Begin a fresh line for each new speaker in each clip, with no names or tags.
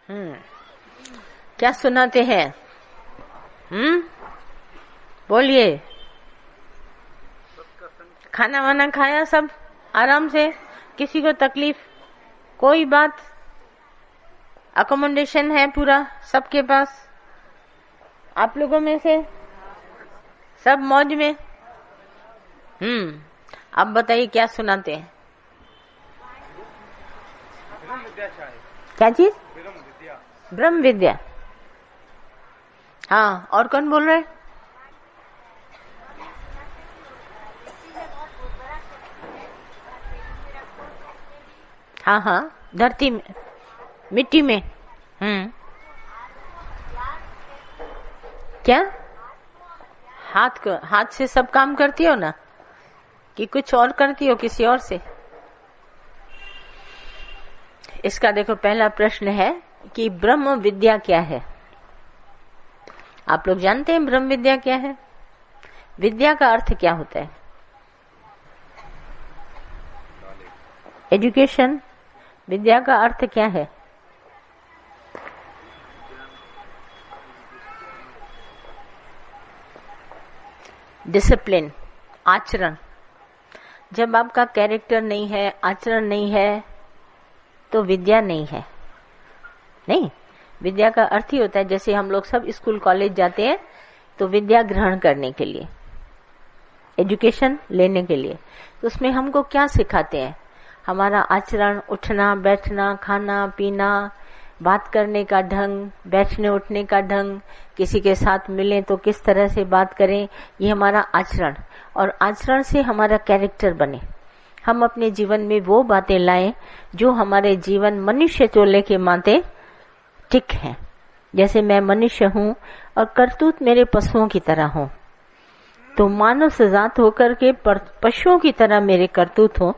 क्या सुनाते हैं? बोलिए। खाना वाना खाया सब आराम से? किसी को तकलीफ? कोई बात? अकोमोडेशन है पूरा सबके पास? आप लोगों में से सब मौज में? अब बताइए क्या सुनाते हैं? क्या चीज? ब्रह्म विद्या। हाँ, और कौन बोल रहे? हाँ हाँ, धरती में, मिट्टी में। क्या हाथ से सब काम करती हो ना, कि कुछ और करती हो किसी और से? इसका देखो, पहला प्रश्न है कि ब्रह्म विद्या क्या है। आप लोग जानते हैं ब्रह्म विद्या क्या है? विद्या का अर्थ क्या होता है? एजुकेशन। विद्या का अर्थ क्या है? डिसिप्लिन, आचरण। जब आपका कैरेक्टर नहीं है, आचरण नहीं है, तो विद्या नहीं है। नहीं, विद्या का अर्थ ही होता है, जैसे हम लोग सब स्कूल कॉलेज जाते हैं तो विद्या ग्रहण करने के लिए, एजुकेशन लेने के लिए, तो उसमें हमको क्या सिखाते हैं? हमारा आचरण, उठना बैठना, खाना पीना, बात करने का ढंग, बैठने उठने का ढंग, किसी के साथ मिलें तो किस तरह से बात करें, ये हमारा आचरण। और आचरण से हमारा कैरेक्टर बने, हम अपने जीवन में वो बातें लाएं जो हमारे जीवन मनुष्य चोले के माते ठीक है। जैसे मैं मनुष्य हूँ और करतूत मेरे पशुओं की तरह हो, तो मानव जात होकर के पशुओं की तरह मेरे करतूत हो,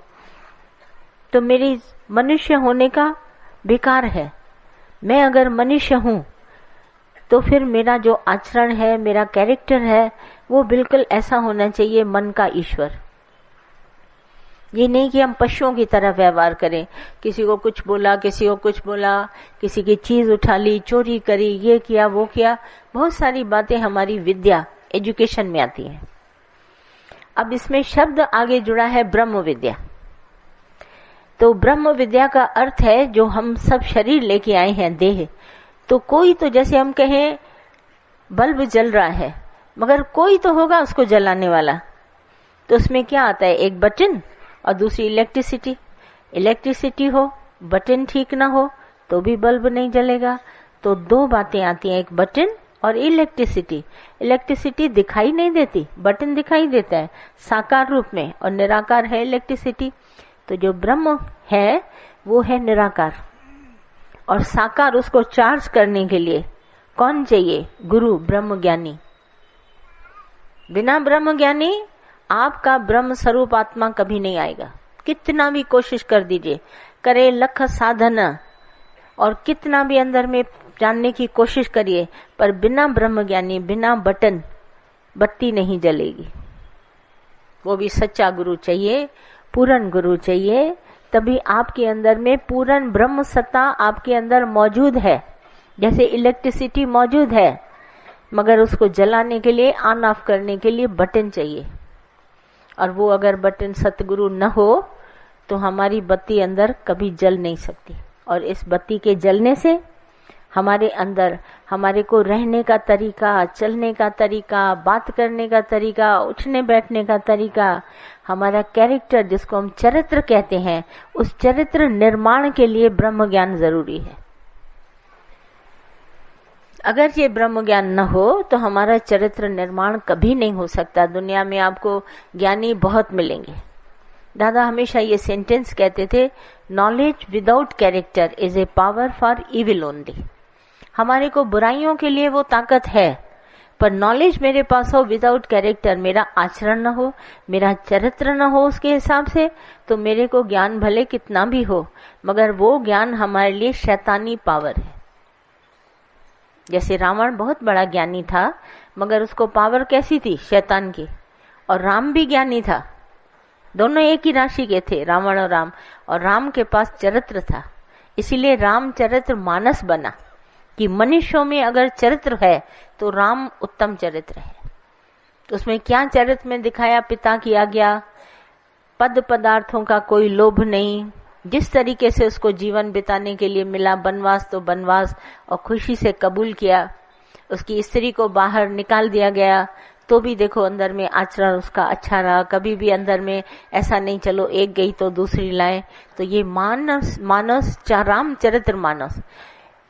तो मेरी मनुष्य होने का बेकार है। मैं अगर मनुष्य हूँ तो फिर मेरा जो आचरण है, मेरा कैरेक्टर है, वो बिल्कुल ऐसा होना चाहिए मन का ईश्वर। ये नहीं कि हम पशुओं की तरह व्यवहार करें, किसी को कुछ बोला, किसी को कुछ बोला, किसी की चीज उठा ली, चोरी करी, ये किया वो किया। बहुत सारी बातें हमारी विद्या, एजुकेशन में आती हैं। अब इसमें शब्द आगे जुड़ा है ब्रह्म विद्या। तो ब्रह्म विद्या का अर्थ है जो हम सब शरीर लेके आए हैं, देह। तो कोई तो, जैसे हम कहें बल्ब जल रहा है, मगर कोई तो होगा उसको जलाने वाला। तो उसमें क्या आता है? एक बटन और दूसरी इलेक्ट्रिसिटी। इलेक्ट्रिसिटी हो, बटन ठीक ना हो तो भी बल्ब नहीं जलेगा। तो दो बातें आती हैं, एक बटन और इलेक्ट्रिसिटी। इलेक्ट्रिसिटी दिखाई नहीं देती, बटन दिखाई देता है साकार रूप में, और निराकार है इलेक्ट्रिसिटी। तो जो ब्रह्म है वो है निराकार, और साकार उसको चार्ज करने के लिए कौन चाहिए? गुरु, ब्रह्म ज्ञानी। बिना ब्रह्म ज्ञानी आपका ब्रह्म स्वरूप आत्मा कभी नहीं आएगा। कितना भी कोशिश कर दीजिए, करे लख साधन, और कितना भी अंदर में जानने की कोशिश करिए, पर बिना ब्रह्म ज्ञानी, बिना बटन, बत्ती नहीं जलेगी। वो भी सच्चा गुरु चाहिए, पूर्ण गुरु चाहिए, तभी आपके अंदर में पूर्ण ब्रह्म सत्ता आपके अंदर मौजूद है। जैसे इलेक्ट्रिसिटी मौजूद है, मगर उसको जलाने के लिए, ऑन ऑफ करने के लिए बटन चाहिए। और वो अगर बटन सतगुरु न हो तो हमारी बत्ती अंदर कभी जल नहीं सकती। और इस बत्ती के जलने से हमारे अंदर, हमारे को रहने का तरीका, चलने का तरीका, बात करने का तरीका, उठने बैठने का तरीका, हमारा कैरेक्टर जिसको हम चरित्र कहते हैं, उस चरित्र निर्माण के लिए ब्रह्म ज्ञान जरूरी है। अगर ये ब्रह्म ज्ञान न हो तो हमारा चरित्र निर्माण कभी नहीं हो सकता। दुनिया में आपको ज्ञानी बहुत मिलेंगे। दादा हमेशा ये सेंटेंस कहते थे, knowledge without character is a power for evil only. हमारे को बुराइयों के लिए वो ताकत है, पर नॉलेज मेरे पास हो विदाउट कैरेक्टर, मेरा आचरण न हो, मेरा चरित्र न हो उसके हिसाब से, तो मेरे को ज्ञान भले कितना भी हो, मगर वो ज्ञान हमारे लिए शैतानी पावर है। जैसे रावण बहुत बड़ा ज्ञानी था, मगर उसको पावर कैसी थी? शैतान की। और राम भी ज्ञानी था, दोनों एक ही राशि के थे, रावण और राम के पास चरित्र था। इसीलिए रामचरित्र मानस बना कि मनुष्यों में अगर चरित्र है तो राम उत्तम चरित्र है। तो उसमें क्या चरित्र में दिखाया? पिता की आज्ञा, पद पदार्थों का कोई लोभ नहीं, जिस तरीके से उसको जीवन बिताने के लिए मिला, बनवास तो बनवास, और खुशी से कबूल किया। उसकी स्त्री को बाहर निकाल दिया गया तो भी देखो अंदर में आचरण उसका अच्छा रहा, कभी भी अंदर में ऐसा नहीं चलो एक गई तो दूसरी लाए। तो ये मानस रामचरित्र मानस।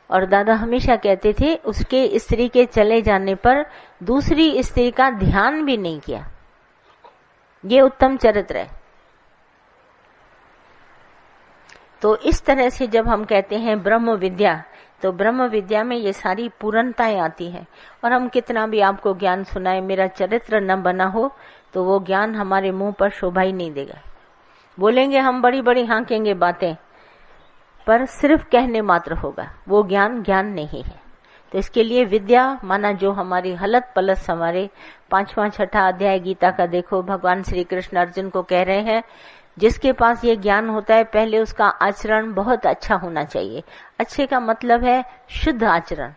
और दादा हमेशा कहते थे उसके स्त्री के चले जाने पर दूसरी स्त्री का ध्यान भी नहीं किया, ये उत्तम चरित्र है। तो इस तरह से जब हम कहते हैं ब्रह्म विद्या, तो ब्रह्म विद्या में ये सारी पूर्णताएं आती हैं। और हम कितना भी आपको ज्ञान सुनाए, मेरा चरित्र न बना हो तो वो ज्ञान हमारे मुंह पर शोभा ही नहीं देगा। बोलेंगे हम बड़ी बड़ी हाँकेंगे बातें, पर सिर्फ कहने मात्र होगा, वो ज्ञान ज्ञान नहीं है। तो इसके लिए विद्या माना जो हमारी हलत पलत संवारे। 5वां 6ठा अध्याय गीता का देखो, भगवान श्री कृष्ण अर्जुन को कह रहे हैं जिसके पास ये ज्ञान होता है पहले उसका आचरण बहुत अच्छा होना चाहिए। अच्छे का मतलब है शुद्ध आचरण।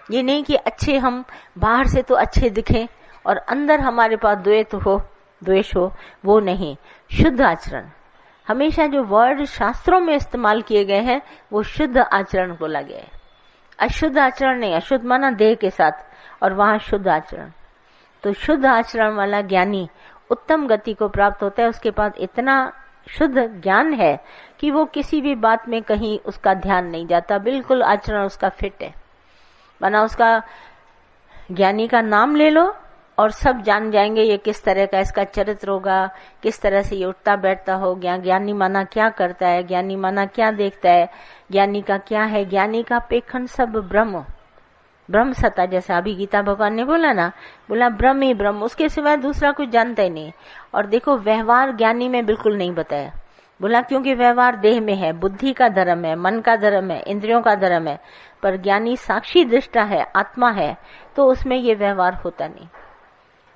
ये नहीं कि अच्छे हम बाहर से तो अच्छे दिखें और अंदर हमारे पास द्वेष हो, वो नहीं। शुद्ध आचरण, हमेशा जो वर्ड शास्त्रों में इस्तेमाल किए गए हैं वो शुद्ध आचरण बोला गया है। अशुद्ध आचरण नहीं, अशुद्ध माना देह के साथ, और वहां शुद्ध आचरण। तो शुद्ध आचरण वाला ज्ञानी उत्तम गति को प्राप्त होता है। उसके पास इतना शुद्ध ज्ञान है कि वो किसी भी बात में कहीं उसका ध्यान नहीं जाता, बिल्कुल आचरण उसका फिट है। माना उसका ज्ञानी का नाम ले लो और सब जान जाएंगे ये किस तरह का इसका चरित्र होगा, किस तरह से ये उठता बैठता हो। ज्ञानी माना क्या करता है, ज्ञानी माना क्या देखता है, ज्ञानी का क्या है, ज्ञानी का पेखन सब ब्रह्म सत्ता। जैसा अभी गीता भगवान ने बोला ना, बोला ब्रह्म ही ब्रह्म, उसके सिवाय दूसरा कुछ जानता ही नहीं। और देखो व्यवहार ज्ञानी में बिल्कुल नहीं बताया, बोला क्योंकि व्यवहार देह में है, बुद्धि का धर्म है, मन का धर्म है, इंद्रियों का धर्म है। पर ज्ञानी साक्षी दृष्टा है, आत्मा है, तो उसमें ये व्यवहार होता नहीं।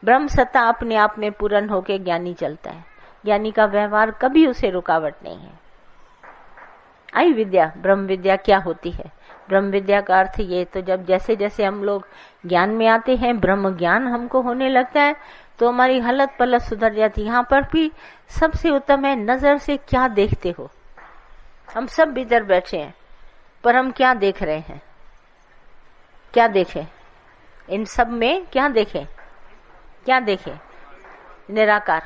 ब्रह्म सत्ता अपने आप में पूर्ण होके ज्ञानी चलता है। ज्ञानी का व्यवहार कभी उसे रुकावट नहीं है। आई विद्या, ब्रह्म विद्या क्या होती है? ब्रह्म विद्या का अर्थ ये, तो जब जैसे जैसे हम लोग ज्ञान में आते हैं, ब्रह्म ज्ञान हमको होने लगता है, तो हमारी हलत पलत सुधर जाती है। यहाँ पर भी सबसे उत्तम है नजर से क्या देखते हो। हम सब भीतर बैठे हैं, पर हम क्या देख रहे हैं? क्या देखें? इन सब में क्या देखें? क्या देखें? निराकार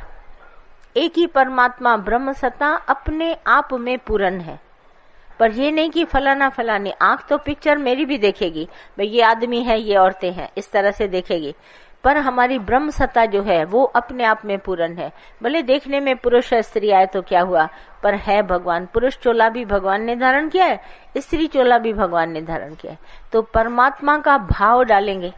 एक ही परमात्मा ब्रह्म सत्ता अपने आप में पूर्ण है। पर ये नहीं कि फलाना फलानी, आंख तो पिक्चर मेरी भी देखेगी, भाई ये आदमी है, ये औरतें हैं, इस तरह से देखेगी। पर हमारी ब्रह्म सत्ता जो है वो अपने आप में पूर्ण है। भले देखने में पुरुष स्त्री आए तो क्या हुआ, पर है भगवान। पुरुष चोला भी भगवान ने धारण किया है, स्त्री चोला भी भगवान ने धारण किया है। तो परमात्मा का भाव डालेंगे,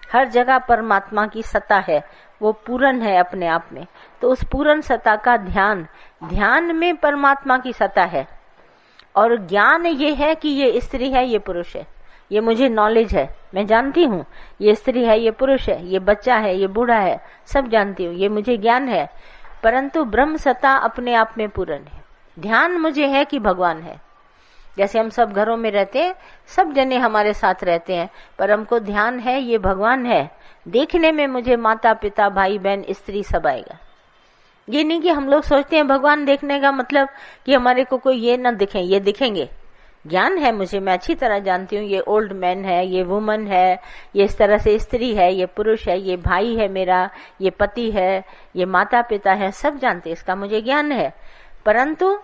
हर जगह परमात्मा की सत्ता है, वो पूर्ण है अपने आप में। तो उस पूर्ण सत्ता का ध्यान में परमात्मा की सत्ता है। और ज्ञान ये है कि ये स्त्री है, ये पुरुष है, ये मुझे नॉलेज है, मैं जानती हूँ ये स्त्री है, ये पुरुष है, ये बच्चा है, ये बूढ़ा है, सब जानती हूँ, ये मुझे ज्ञान है। परंतु ब्रह्म सत्ता अपने आप में पूर्ण है। ध्यान मुझे है कि भगवान है। जैसे हम सब घरों में रहते हैं, सब जने हमारे साथ रहते हैं, पर हमको ध्यान है ये भगवान है। देखने में मुझे माता पिता भाई बहन स्त्री सब आएगा। ये नहीं कि हम लोग सोचते हैं भगवान देखने का मतलब कि हमारे को कोई ये न दिखे, ये दिखेंगे। ज्ञान है मुझे, मैं अच्छी तरह जानती हूँ ये ओल्ड मैन है, ये वुमन है, ये इस तरह से स्त्री है, ये पुरुष है, ये भाई है मेरा, ये पति है, ये माता पिता है, सब जानते, इसका मुझे ज्ञान है। परंतु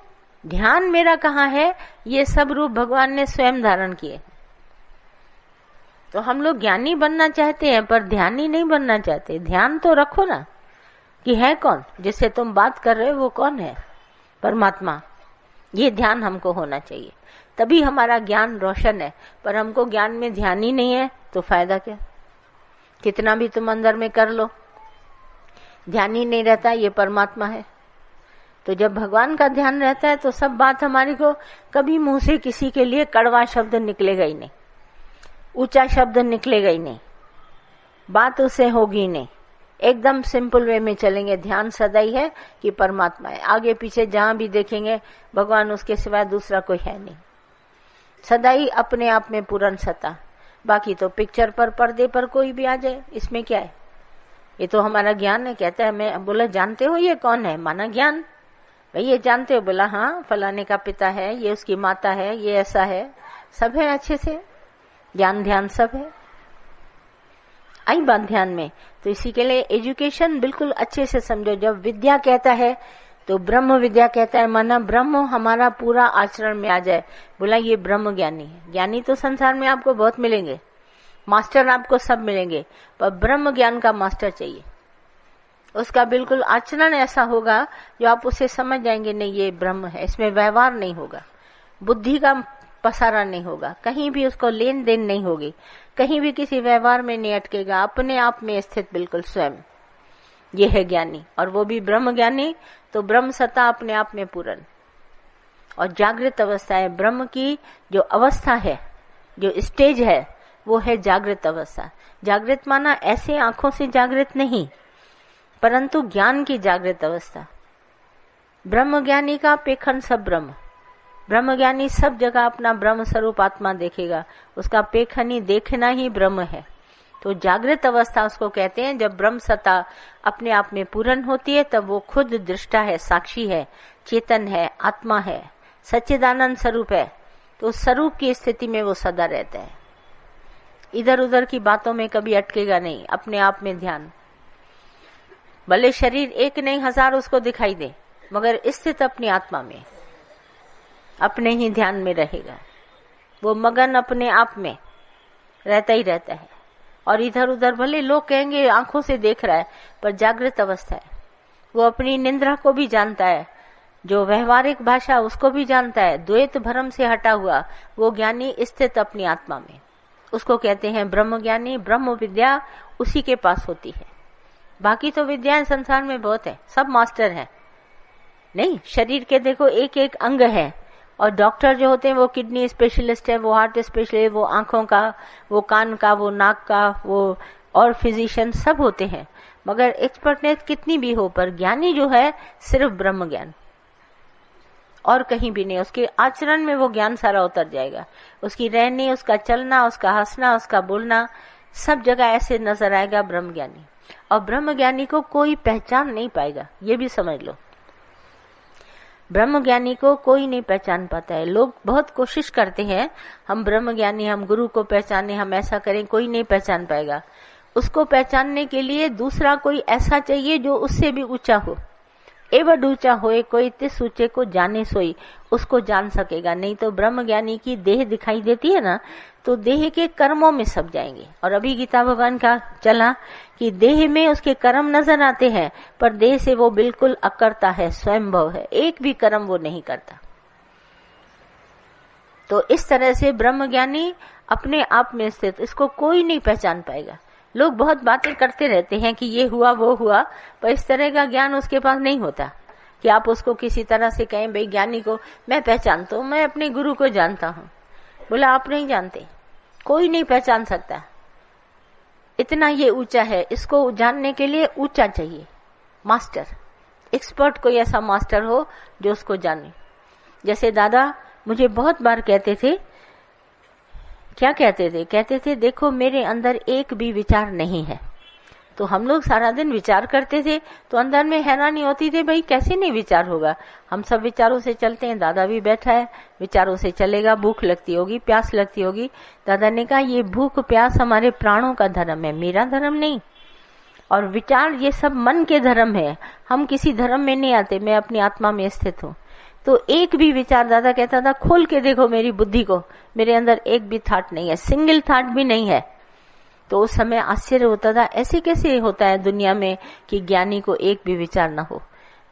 ध्यान मेरा कहाँ है? ये सब रूप भगवान ने स्वयं धारण किए। तो हम लोग ज्ञानी बनना चाहते हैं पर ध्यानी नहीं बनना चाहते। ध्यान तो रखो ना कि है कौन जिससे तुम बात कर रहे हो, वो कौन है? परमात्मा। ये ध्यान हमको होना चाहिए, तभी हमारा ज्ञान रोशन है। पर हमको ज्ञान में ध्यान ही नहीं है तो फायदा क्या? कितना भी तुम अंदर में कर लो, ध्यान ही नहीं रहता, ये परमात्मा है। तो जब भगवान का ध्यान रहता है तो सब बात हमारी को कभी मुंह से किसी के लिए कड़वा शब्द निकलेगा ही नहीं, ऊंचा शब्द निकलेगा ही नहीं, बात उससे होगी नहीं। एकदम सिंपल वे में चलेंगे। ध्यान सदा ही है कि परमात्मा है। आगे पीछे जहां भी देखेंगे भगवान, उसके सिवाय दूसरा कोई है नहीं। सदा ही अपने आप में पूर्ण सत्ता। बाकी तो पिक्चर पर, पर्दे पर कोई भी आ जाए, इसमें क्या है? ये तो हमारा ज्ञान है। कहता है, मैं बोला जानते हो ये कौन है? माना ज्ञान। भाई ये जानते हो? बोला हाँ, फलाने का पिता है, ये उसकी माता है, ये ऐसा है, सब है अच्छे से, ज्ञान ध्यान सब है। आई बात ध्यान में। तो इसी के लिए एजुकेशन बिल्कुल अच्छे से समझो। जब विद्या कहता है तो ब्रह्म विद्या कहता है, माना ब्रह्म हमारा पूरा आचरण में आ जाए। बोला ये ब्रह्म ज्ञानी है। ज्ञानी तो संसार में आपको बहुत मिलेंगे, मास्टर आपको सब मिलेंगे, पर ब्रह्म ज्ञान का मास्टर चाहिए। उसका बिल्कुल आचरण ऐसा होगा जो आप उसे समझ जाएंगे, नहीं ये ब्रह्म है। इसमें व्यवहार नहीं होगा, बुद्धि का पसारा नहीं होगा, कहीं भी उसको लेन देन नहीं होगी, कहीं भी किसी व्यवहार में नहीं अटकेगा, अपने आप में स्थित बिल्कुल स्वयं। ये है ज्ञानी, और वो भी ब्रह्म ज्ञानी। तो ब्रह्म सत्ता अपने आप में पूर्ण। और जागृत अवस्था है ब्रह्म की, जो अवस्था है, जो स्टेज है, वो है जागृत अवस्था। जागृत माना ऐसे आंखों से जागृत नहीं, परंतु ज्ञान की जागृत अवस्था। ब्रह्म ज्ञानी का पेखन सब ब्रह्म। ब्रह्म ज्ञानी सब जगह अपना ब्रह्म स्वरूप आत्मा देखेगा, उसका पेखन ही देखना ही ब्रह्म है। तो जागृत अवस्था उसको कहते हैं। जब ब्रह्म सत्ता अपने आप में पूर्ण होती है, तब वो खुद दृष्टा है, साक्षी है, चेतन है, आत्मा है, सच्चिदानंद स्वरूप है। तो उस स्वरूप की स्थिति में वो सदा रहता है, इधर उधर की बातों में कभी अटकेगा नहीं, अपने आप में ध्यान। भले शरीर एक नहीं हजार उसको दिखाई दे, मगर स्थित अपनी आत्मा में, अपने ही ध्यान में रहेगा। वो मगन अपने आप में रहता ही रहता है। और इधर उधर भले लोग कहेंगे आंखों से देख रहा है, पर जागृत अवस्था है। वो अपनी निंद्रा को भी जानता है, जो व्यवहारिक भाषा उसको भी जानता है। द्वैत भ्रम से हटा हुआ वो ज्ञानी स्थित अपनी आत्मा में, उसको कहते हैं ब्रह्म ज्ञानी। ब्रह्म विद्या उसी के पास होती है। बाकी तो विद्याएं संसार में बहुत है, सब मास्टर हैं। नहीं, शरीर के देखो एक एक अंग है, और डॉक्टर जो होते हैं वो किडनी स्पेशलिस्ट है, वो हार्ट स्पेशलिस्ट, वो आंखों का, वो कान का, वो नाक का, वो और फिजिशियन सब होते हैं। मगर एक्सपर्टनेस कितनी भी हो, पर ज्ञानी जो है सिर्फ ब्रह्म ज्ञान, और कहीं भी नहीं। उसके आचरण में वो ज्ञान सारा उतर जाएगा। उसकी रहनी, उसका चलना, उसका हंसना, उसका बोलना, सब जगह ऐसे नजर आएगा ब्रह्म ज्ञानी। और ब्रह्म ज्ञानी को कोई पहचान नहीं पाएगा, ये भी समझ लो। ब्रह्म ज्ञानी को कोई नहीं पहचान पाता है। लोग बहुत कोशिश करते हैं, हम ब्रह्म ज्ञानी, हम गुरु को पहचाने, हम ऐसा करें, कोई नहीं पहचान पाएगा। उसको पहचानने के लिए दूसरा कोई ऐसा चाहिए जो उससे भी ऊंचा हो। एवं ऊंचा होए कोई तिस ऊंचे को जाने सोई, उसको जान सकेगा। नहीं तो ब्रह्म ज्ञानी की देह दिखाई देती है ना, तो देह के कर्मों में सब जाएंगे। और अभी गीता भगवान का चला कि देह में उसके कर्म नजर आते हैं, पर देह से वो बिल्कुल अकर्ता है, स्वयंभव है, एक भी कर्म वो नहीं करता। तो इस तरह से ब्रह्म ज्ञानी अपने आप में स्थित, इसको कोई नहीं पहचान पाएगा। लोग बहुत बातें करते रहते हैं कि ये हुआ वो हुआ, पर इस तरह का ज्ञान उसके पास नहीं होता कि आप उसको किसी तरह से कहें, भाई ज्ञानी को मैं पहचानता हूं, मैं अपने गुरु को जानता हूं। बोला आप नहीं जानते, कोई नहीं पहचान सकता। इतना ये ऊंचा है, इसको जानने के लिए ऊंचा चाहिए, मास्टर, एक्सपर्ट, कोई ऐसा मास्टर हो जो उसको जाने। जैसे दादा मुझे बहुत बार कहते थे, क्या कहते थे? कहते थे देखो मेरे अंदर एक भी विचार नहीं है। तो हम लोग सारा दिन विचार करते थे, तो अंदर में हैरानी होती थी, भाई कैसे नहीं विचार होगा, हम सब विचारों से चलते हैं। दादा भी बैठा है, विचारों से चलेगा, भूख लगती होगी, प्यास लगती होगी। दादा ने कहा ये भूख प्यास हमारे प्राणों का धर्म है, मेरा धर्म नहीं। और विचार ये सब मन के धर्म है, हम किसी धर्म में नहीं आते, मैं अपनी आत्मा में स्थित हूँ। तो एक भी विचार, दादा कहता था खोल के देखो मेरी बुद्धि को, मेरे अंदर एक भी थॉट नहीं है, सिंगल थॉट भी नहीं है। तो उस समय आश्चर्य होता था, ऐसे कैसे होता है दुनिया में कि ज्ञानी को एक भी विचार न हो।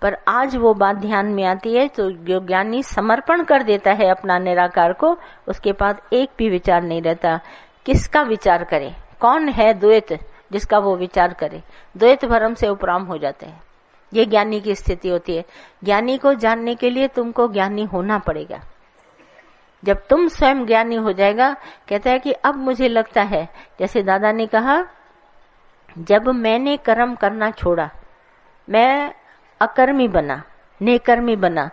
पर आज वो बात ध्यान में आती है, तो जो ज्ञानी समर्पण कर देता है अपना निराकार को, उसके पास एक भी विचार नहीं रहता। किसका विचार करे? कौन है द्वैत जिसका वो विचार करे? द्वैत भ्रम से उपराम हो जाते हैं। ये ज्ञानी की स्थिति होती है। ज्ञानी को जानने के लिए तुमको ज्ञानी होना पड़ेगा। जब तुम स्वयं ज्ञानी हो जाएगा, कहता है कि अब मुझे लगता है, जैसे दादा ने कहा, जब मैंने कर्म करना छोड़ा, मैं अकर्मी बना, नेकर्मी बना,